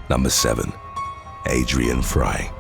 Number 7. Adrian Fry.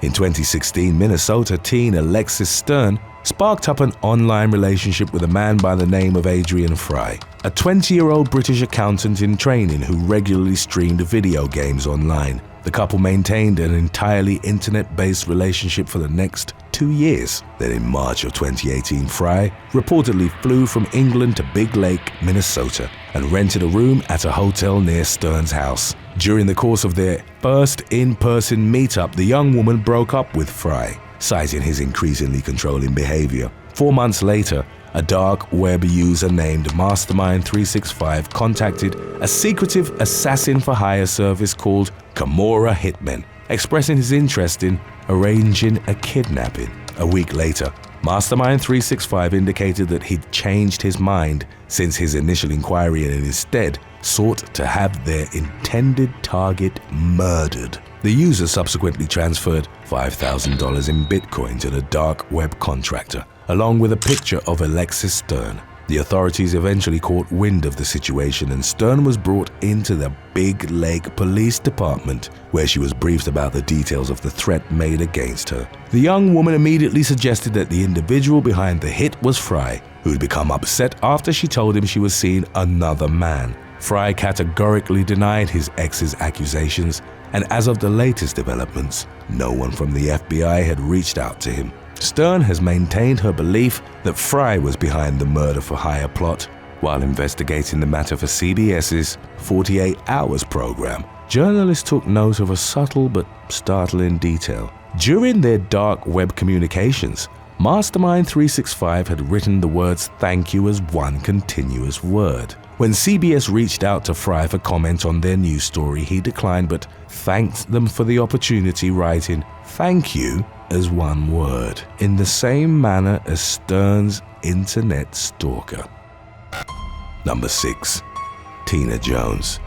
In 2016, Minnesota teen Alexis Stern sparked up an online relationship with a man by the name of Adrian Fry, a 20-year-old British accountant in training who regularly streamed video games online. The couple maintained an entirely internet-based relationship for the next 2 years. Then in March of 2018, Fry reportedly flew from England to Big Lake, Minnesota, and rented a room at a hotel near Stern's house. During the course of their first in-person meetup, the young woman broke up with Fry, citing his increasingly controlling behavior. 4 months later, a dark web user named Mastermind365 contacted a secretive assassin-for-hire service called Kimura Hitmen, expressing his interest in arranging a kidnapping. A week later, Mastermind365 indicated that he'd changed his mind since his initial inquiry and instead sought to have their intended target murdered. The user subsequently transferred $5,000 in Bitcoin to the dark web contractor, along with a picture of Alexis Stern. The authorities eventually caught wind of the situation and Stern was brought into the Big Lake Police Department, where she was briefed about the details of the threat made against her. The young woman immediately suggested that the individual behind the hit was Fry, who'd become upset after she told him she was seeing another man. Fry categorically denied his ex's accusations, and as of the latest developments, no one from the FBI had reached out to him. Stern has maintained her belief that Fry was behind the murder-for-hire plot. While investigating the matter for CBS's 48 Hours program, journalists took note of a subtle but startling detail. During their dark web communications, Mastermind365 had written the words "thank you" as one continuous word. When CBS reached out to Fry for comment on their news story, he declined but thanked them for the opportunity, writing "thank you" as one word, in the same manner as Stern's internet stalker. Number 6. Tina Jones.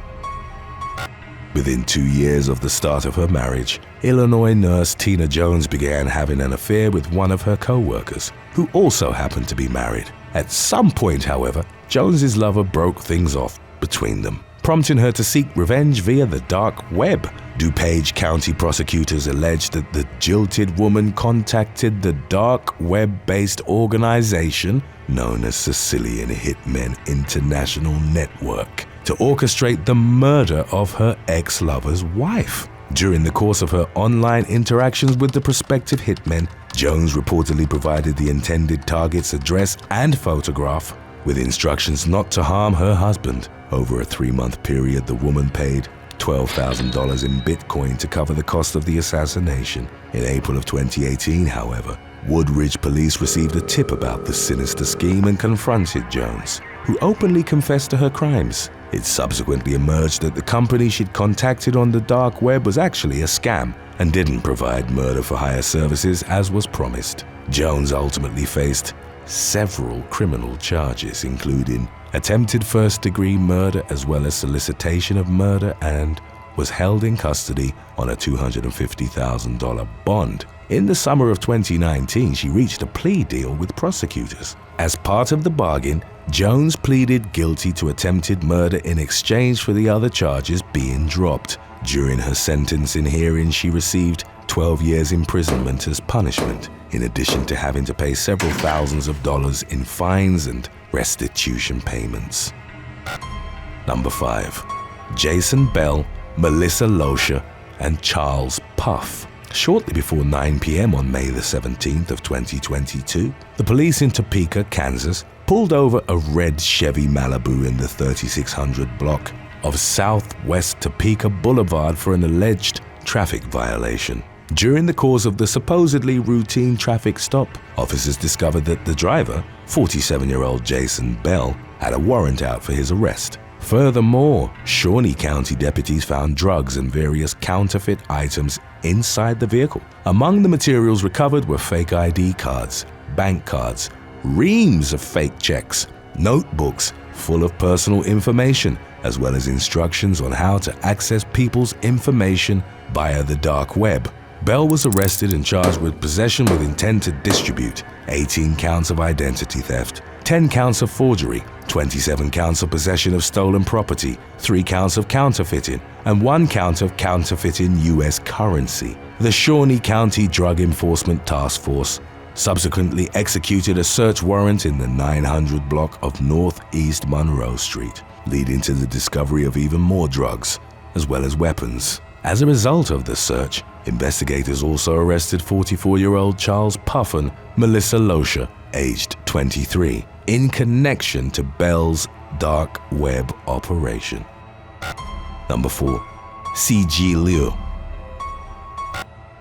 Within 2 years of the start of her marriage, Illinois nurse Tina Jones began having an affair with one of her co-workers, who also happened to be married. At some point, however, Jones's lover broke things off between them, prompting her to seek revenge via the dark web. DuPage County prosecutors alleged that the jilted woman contacted the dark web-based organization known as Sicilian Hitmen International Network to orchestrate the murder of her ex-lover's wife. During the course of her online interactions with the prospective hitmen, Jones reportedly provided the intended target's address and photograph, with instructions not to harm her husband. Over a 3-month period, the woman paid $12,000 in Bitcoin to cover the cost of the assassination. In April of 2018, however, Woodridge police received a tip about the sinister scheme and confronted Jones, who openly confessed to her crimes. It subsequently emerged that the company she'd contacted on the dark web was actually a scam and didn't provide murder-for-hire services as was promised. Jones ultimately faced several criminal charges, including attempted first-degree murder as well as solicitation of murder, and was held in custody on a $250,000 bond. In the summer of 2019, she reached a plea deal with prosecutors. As part of the bargain, Jones pleaded guilty to attempted murder in exchange for the other charges being dropped. During her sentencing hearing, she received 12 years imprisonment as punishment, in addition to having to pay several thousands of dollars in fines and restitution payments. Number 5. Jason Bell, Melissa Loescher, and Charles Puff. Shortly before 9 p.m. on May the 17th of 2022, the police in Topeka, Kansas, pulled over a red Chevy Malibu in the 3600 block of Southwest Topeka Boulevard for an alleged traffic violation. During the course of the supposedly routine traffic stop, officers discovered that the driver, 47-year-old Jason Bell, had a warrant out for his arrest. Furthermore, Shawnee County deputies found drugs and various counterfeit items inside the vehicle. Among the materials recovered were fake ID cards, bank cards, reams of fake checks, notebooks full of personal information, as well as instructions on how to access people's information via the dark web. Bell was arrested and charged with possession with intent to distribute, 18 counts of identity theft, 10 counts of forgery, 27 counts of possession of stolen property, 3 counts of counterfeiting, and 1 count of counterfeiting U.S. currency. The Shawnee County Drug Enforcement Task Force subsequently executed a search warrant in the 900 block of Northeast Monroe Street, leading to the discovery of even more drugs, as well as weapons. As a result of the search, investigators also arrested 44-year-old Charles Puffin, Melissa Loescher, aged 23, in connection to Bell's dark web operation. Number 4. C.G. Liu.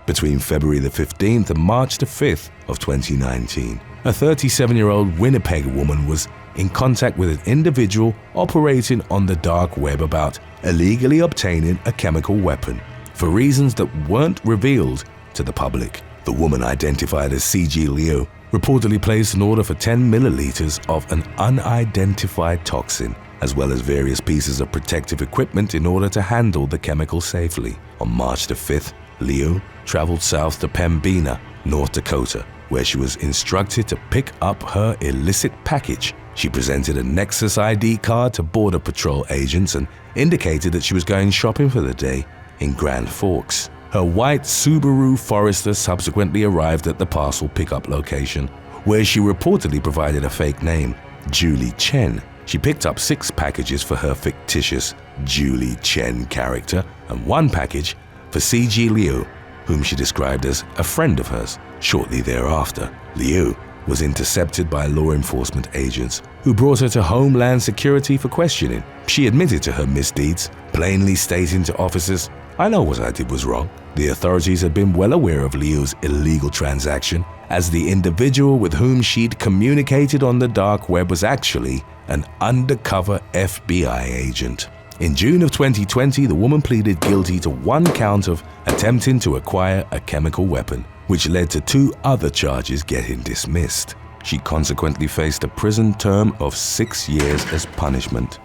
Between February the 15th and March the 5th of 2019, a 37-year-old Winnipeg woman was in contact with an individual operating on the dark web about illegally obtaining a chemical weapon for reasons that weren't revealed to the public. The woman, identified as C.G. Liu, reportedly placed an order for 10 milliliters of an unidentified toxin, as well as various pieces of protective equipment in order to handle the chemical safely. On March the 5th, Liu traveled south to Pembina, North Dakota, where she was instructed to pick up her illicit package. She presented a Nexus ID card to Border Patrol agents and indicated that she was going shopping for the day in Grand Forks. Her white Subaru Forester subsequently arrived at the parcel pickup location, where she reportedly provided a fake name, Julie Chen. She picked up 6 packages for her fictitious Julie Chen character and 1 package for C.G. Liu, whom she described as a friend of hers. Shortly thereafter, Liu was intercepted by law enforcement agents who brought her to Homeland Security for questioning. She admitted to her misdeeds, plainly stating to officers, "I know what I did was wrong." The authorities had been well aware of Liu's illegal transaction, as the individual with whom she'd communicated on the dark web was actually an undercover FBI agent. In June of 2020, the woman pleaded guilty to 1 count of attempting to acquire a chemical weapon, which led to 2 other charges getting dismissed. She consequently faced a prison term of 6 years as punishment.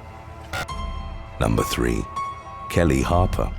Number 3. Kelly Harper.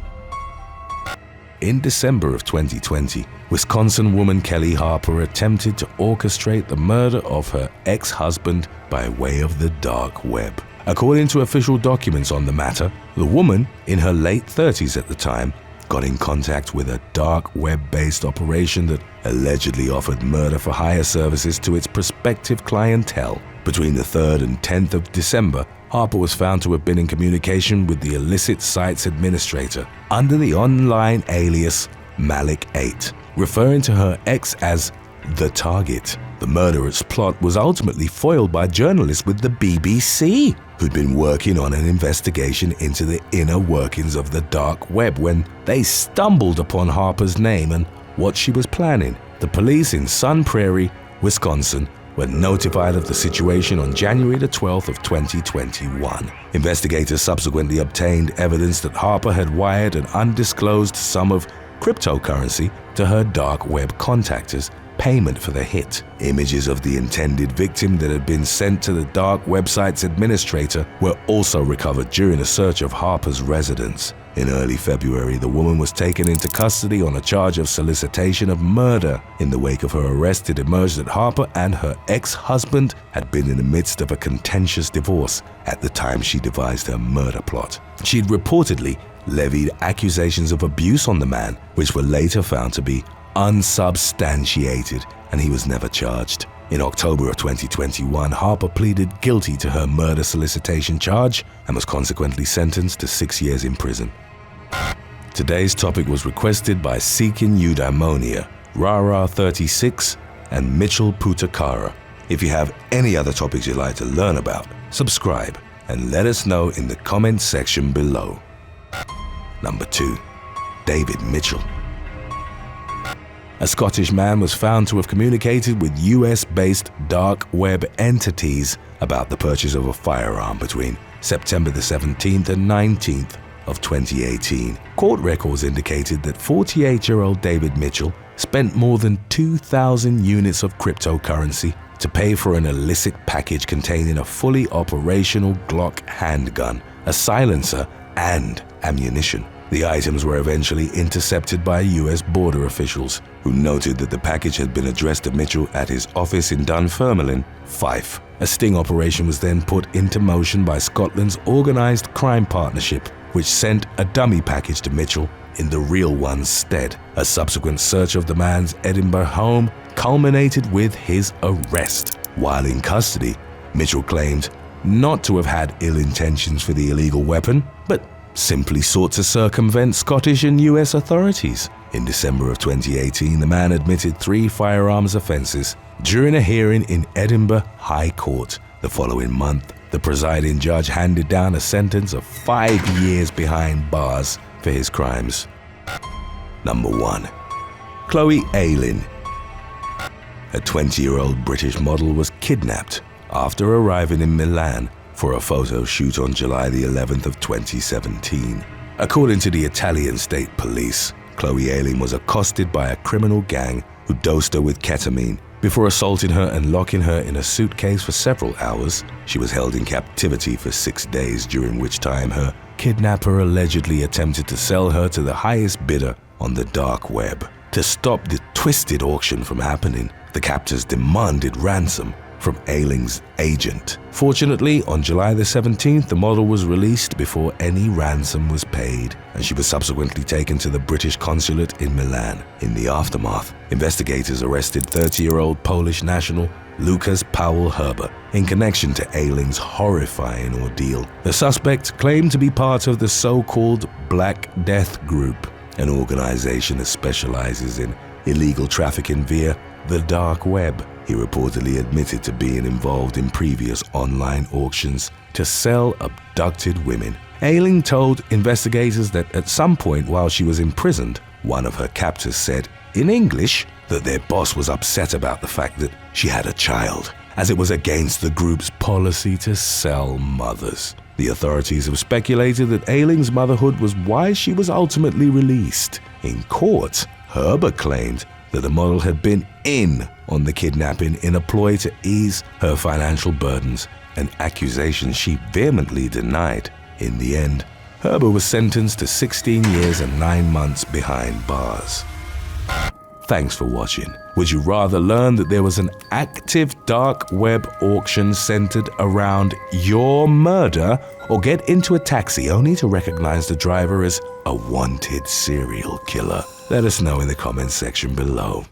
In December of 2020, Wisconsin woman Kelly Harper attempted to orchestrate the murder of her ex-husband by way of the dark web. According to official documents on the matter, the woman, in her late 30s at the time, got in contact with a dark web-based operation that allegedly offered murder-for-hire services to its prospective clientele. Between the 3rd and 10th of December, Harper was found to have been in communication with the illicit site's administrator under the online alias Malik 8, referring to her ex as the target. The murderous plot was ultimately foiled by journalists with the BBC, who'd been working on an investigation into the inner workings of the dark web when they stumbled upon Harper's name and what she was planning. The police in Sun Prairie, Wisconsin, were notified of the situation on January the 12th of 2021. Investigators subsequently obtained evidence that Harper had wired an undisclosed sum of cryptocurrency to her dark web contactors, payment for the hit. Images of the intended victim that had been sent to the dark website's administrator were also recovered during a search of Harper's residence. In early February, the woman was taken into custody on a charge of solicitation of murder. In the wake of her arrest, it emerged that Harper and her ex-husband had been in the midst of a contentious divorce at the time she devised her murder plot. She'd reportedly levied accusations of abuse on the man, which were later found to be unsubstantiated, and he was never charged. In October of 2021, Harper pleaded guilty to her murder solicitation charge and was consequently sentenced to 6 years in prison. Today's topic was requested by Seeking Eudaimonia, Rara36, and Mitchell Putakara. If you have any other topics you'd like to learn about, subscribe and let us know in the comments section below. Number 2. David Mitchell. A Scottish man was found to have communicated with US-based dark web entities about the purchase of a firearm between September the 17th and 19th of 2018. Court records indicated that 48-year-old David Mitchell spent more than 2,000 units of cryptocurrency to pay for an illicit package containing a fully operational Glock handgun, a silencer, and ammunition. The items were eventually intercepted by U.S. border officials, who noted that the package had been addressed to Mitchell at his office in Dunfermline, Fife. A sting operation was then put into motion by Scotland's organised crime partnership, which sent a dummy package to Mitchell in the real one's stead. A subsequent search of the man's Edinburgh home culminated with his arrest. While in custody, Mitchell claimed not to have had ill intentions for the illegal weapon, but simply sought to circumvent Scottish and US authorities. In December of 2018, the man admitted 3 firearms offences during a hearing in Edinburgh High Court. The following month, the presiding judge handed down a sentence of 5 years behind bars for his crimes. Number 1. Chloe Ayling. A 20-year-old British model was kidnapped after arriving in Milan for a photo shoot on July the 11th of 2017. According to the Italian state police, Chloe Ayling was accosted by a criminal gang who dosed her with ketamine. Before assaulting her and locking her in a suitcase for several hours, she was held in captivity for 6 days, during which time her kidnapper allegedly attempted to sell her to the highest bidder on the dark web. To stop the twisted auction from happening, the captors demanded ransom from Ayling's agent. Fortunately, on July the 17th, the model was released before any ransom was paid, and she was subsequently taken to the British consulate in Milan. In the aftermath, investigators arrested 30-year-old Polish national Lucas Powell Herber in connection to Ayling's horrifying ordeal. The suspect claimed to be part of the so-called Black Death Group, an organization that specializes in illegal trafficking via the dark web. He reportedly admitted to being involved in previous online auctions to sell abducted women. Ayling told investigators that at some point while she was imprisoned, one of her captors said, in English, that their boss was upset about the fact that she had a child, as it was against the group's policy to sell mothers. The authorities have speculated that Ayling's motherhood was why she was ultimately released. In court, Herber claimed that the model had been in on the kidnapping in a ploy to ease her financial burdens, an accusation she vehemently denied. In the end, Herber was sentenced to 16 years and 9 months behind bars. Thanks for watching. Would you rather learn that there was an active dark web auction centered around your murder, or get into a taxi only to recognize the driver as a wanted serial killer? Let us know in the comments section below.